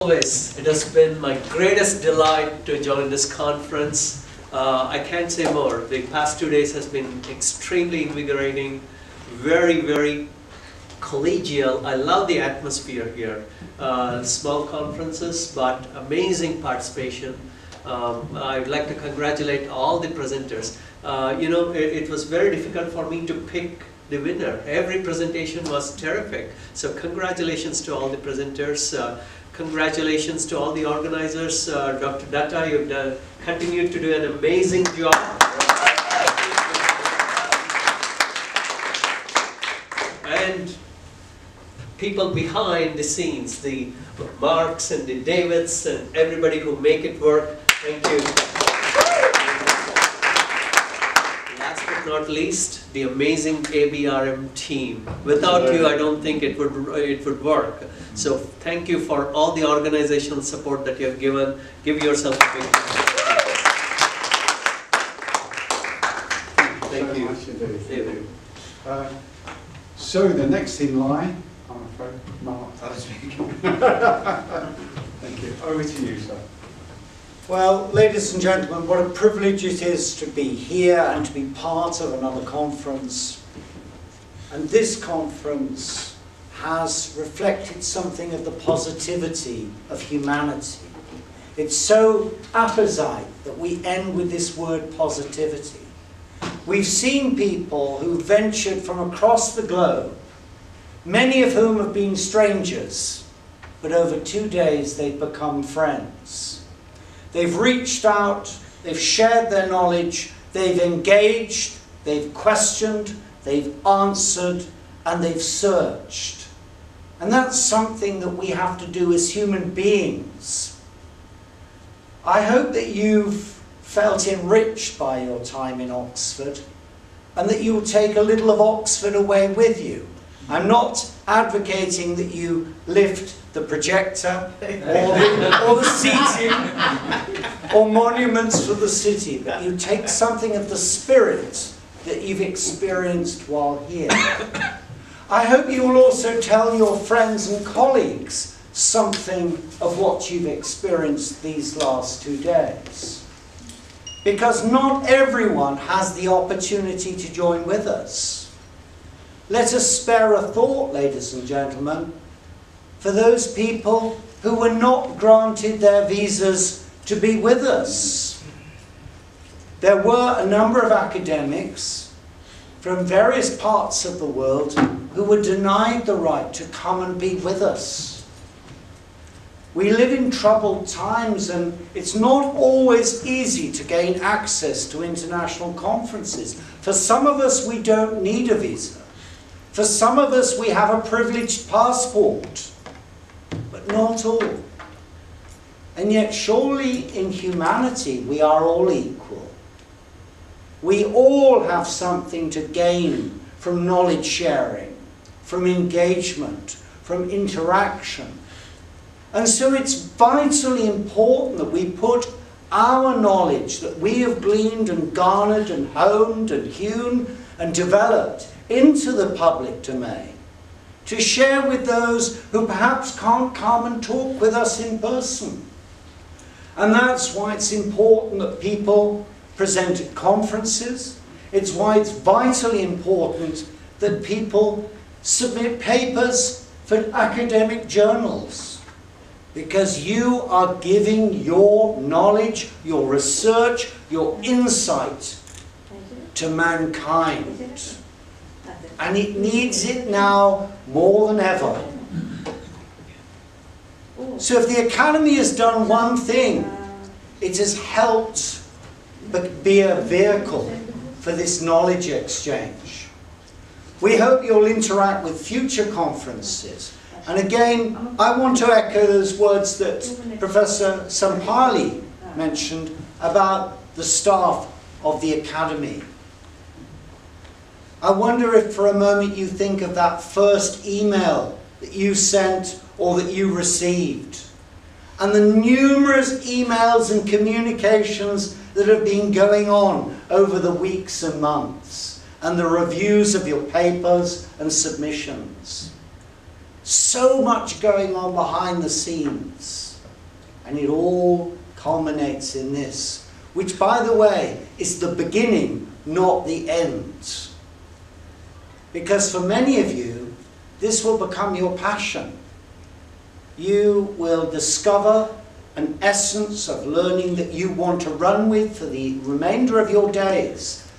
Always, it has been my greatest delight to join this conference. I can't say more. The past 2 days has been extremely invigorating, very collegial. I love the atmosphere here. Small conferences, but amazing participation. I'd like to congratulate all the presenters. It was very difficult for me to pick the winner. Every presentation was terrific. So congratulations to all the presenters. Congratulations to all the organizers. Dr. Datta, you've continued to do an amazing job. And people behind the scenes, the Marks and the Davids and everybody who make it work, thank you. Last but not least, the amazing ABRM team. Without you, I don't think it would work. So thank you for all the organizational support that you have given. Give yourself a big thank you. David. So the next in line, I'm afraid, Mark. Thank you. Over to you, sir. Well, ladies and gentlemen, what a privilege it is to be here and to be part of another conference. And this conference has reflected something of the positivity of humanity. It's so apposite that we end with this word positivity. We've seen people who ventured from across the globe, many of whom have been strangers, but over 2 days they've become friends. They've reached out, they've shared their knowledge, they've engaged, they've questioned, they've answered, and they've searched. And that's something that we have to do as human beings. I hope that you've felt enriched by your time in Oxford and that you'll take a little of Oxford away with you. I'm not advocating that you lift the projector or the seating or monuments for the city, but you take something of the spirit that you've experienced while here. I hope you will also tell your friends and colleagues something of what you've experienced these last 2 days. Because not everyone has the opportunity to join with us. Let us spare a thought, ladies and gentlemen, for those people who were not granted their visas to be with us. There were a number of academics from various parts of the world who were denied the right to come and be with us. We live in troubled times, and it's not always easy to gain access to international conferences. For some of us, we don't need a visa. For some of us, we have a privileged passport, but not all. And yet, surely in humanity, we are all equal. We all have something to gain from knowledge sharing, from engagement, from interaction. And so it's vitally important that we put our knowledge that we have gleaned and garnered and honed and hewn and developed into the public domain to share with those who perhaps can't come and talk with us in person. And that's why it's important that people present at conferences. It's why it's vitally important that people submit papers for academic journals. Because you are giving your knowledge, your research, your insight to mankind. And it needs it now more than ever. So if the Academy has done one thing, it has helped be a vehicle for this knowledge exchange. We hope you'll interact with future conferences. And again, I want to echo those words that Professor Sampali mentioned about the staff of the Academy. I wonder if for a moment you think of that first email that you sent or that you received, and the numerous emails and communications that have been going on over the weeks and months, and the reviews of your papers and submissions. So much going on behind the scenes. And it all culminates in this, which, by the way, is the beginning, not the end. Because for many of you, this will become your passion. You will discover an essence of learning that you want to run with for the remainder of your days.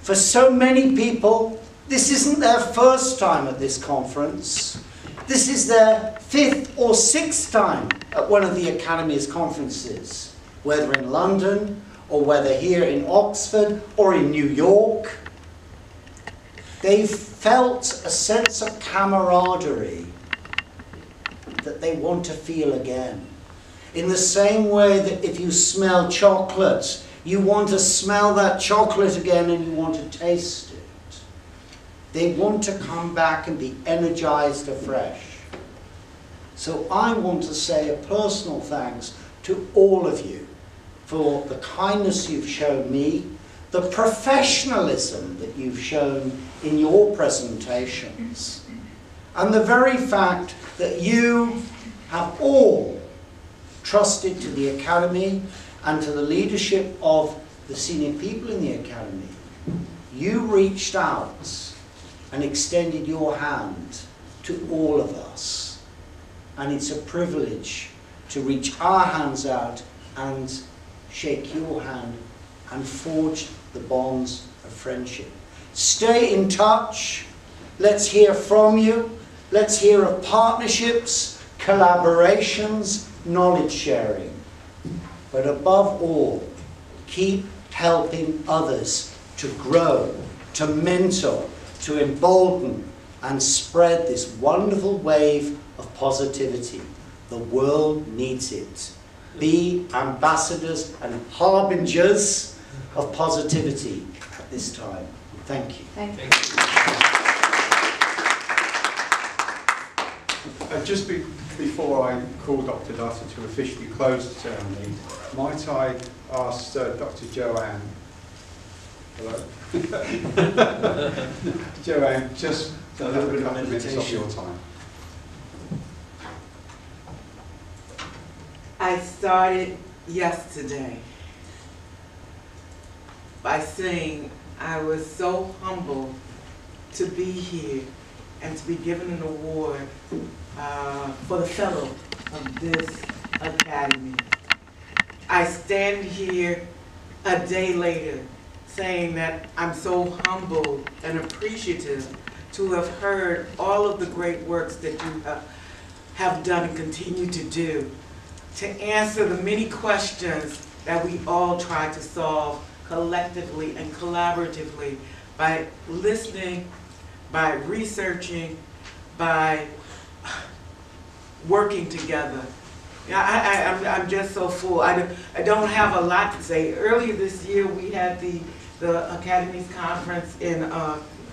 For so many people, this isn't their first time at this conference. This is their 5th or 6th time at one of the Academy's conferences, whether in London or whether here in Oxford or in New York. They've felt a sense of camaraderie that they want to feel again. In the same way that if you smell chocolate, you want to smell that chocolate again and you want to taste it. They want to come back and be energized afresh. So I want to say a personal thanks to all of you for the kindness you've shown me, the professionalism that you've shown in your presentations, and the very fact that you have all trusted to the Academy and to the leadership of the senior people in the Academy. You reached out and extended your hand to all of us. And it's a privilege to reach our hands out and shake your hand and forge the bonds of friendship. Stay in touch. Let's hear from you. Let's hear of partnerships, collaborations, knowledge sharing. But above all, keep helping others to grow, to mentor, to embolden, and spread this wonderful wave of positivity. The world needs it. Be ambassadors and harbingers of positivity at this time. Thank you. Thank you. Just before I call Dr. Dutta to officially close the ceremony, might I ask Dr. Joanne, hello? Joanne, just a little bit of minutes of your time. I started yesterday by saying I was so humbled to be here and to be given an award for the fellow of this academy. I stand here a day later saying that I'm so humbled and appreciative to have heard all of the great works that you have done and continue to do, to answer the many questions that we all try to solve collectively and collaboratively by listening, by researching, by working together. I'm just so full. I don't have a lot to say. Earlier this year, we had the Academy's conference in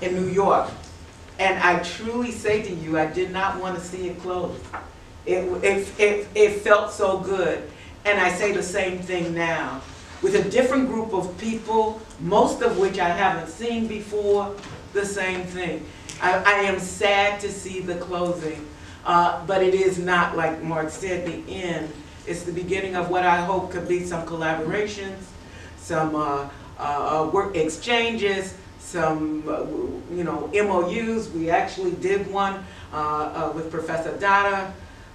New York, and I truly say to you, I did not want to see it close. It felt so good, and I say the same thing now, with a different group of people, most of which I haven't seen before. The same thing. I am sad to see the closing. But it is not, like Mark said, the end. It's the beginning of what I hope could be some collaborations, some work exchanges, some MOUs. We actually did one with Professor Dada.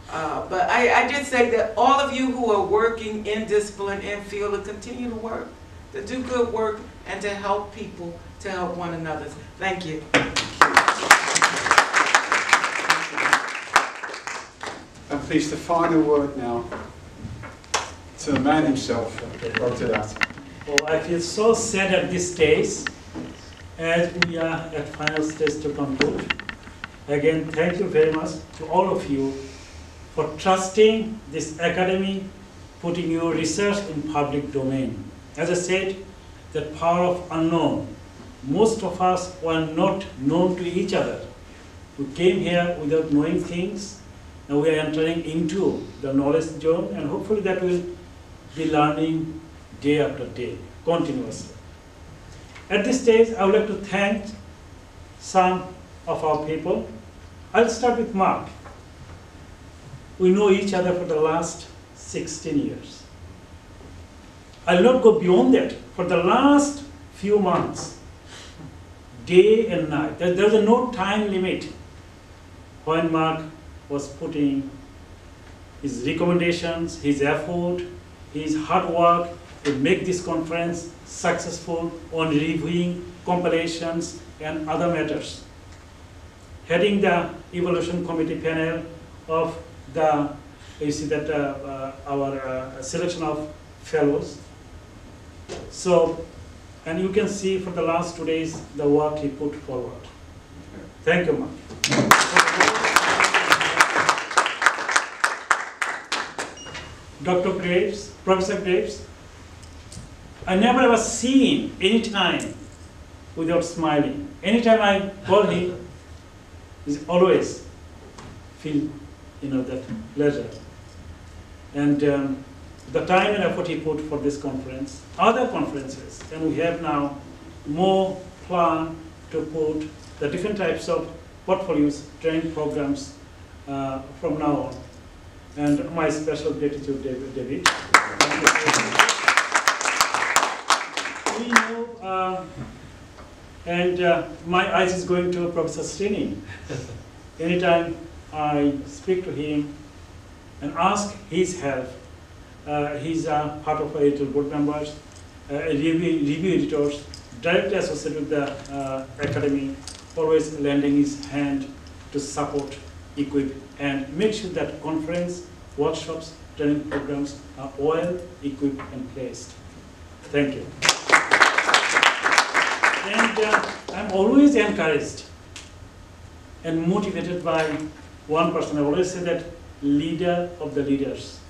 But I just say that all of you who are working in discipline and field to continue to work, to do good work, and to help people, to help one another. Thank you. And please, the final word now to the man himself, Dr. Dutta. Oh, I feel so sad at this stage, as we are at final stage to conclude. Again, thank you very much to all of you for trusting this academy, putting your research in public domain. As I said, the power of unknown. Most of us were not known to each other. We came here without knowing things, and we are entering into the knowledge zone, and hopefully that will be learning day after day, continuously. At this stage, I would like to thank some of our people. I'll start with Mark. We know each other for the last 16 years. I'll not go beyond that. For the last few months, day and night, there was no time limit when Mark was putting his recommendations, his effort, his hard work to make this conference successful on reviewing compilations and other matters. Heading the evaluation committee panel of the, you see that our selection of fellows. So, and you can see for the last 2 days the work he put forward. Thank you, Mark. Dr. Graves, Professor Graves, I never ever seen any time without smiling. Anytime I call him, he always feel, that pleasure. And the time and effort he put for this conference, other conferences, and we have now more plan to put the different types of portfolios, training programs from now on. And my special gratitude, David. We know, and my eyes is going to Professor Srini. Anytime I speak to him and ask his help, he's part of our editorial board members, review editors, directly associated with the academy, always lending his hand to support, equip, and make sure that conference, workshops, training programs are well equipped and placed. Thank you. And I'm always encouraged and motivated by one person. I always say that leader of the leaders.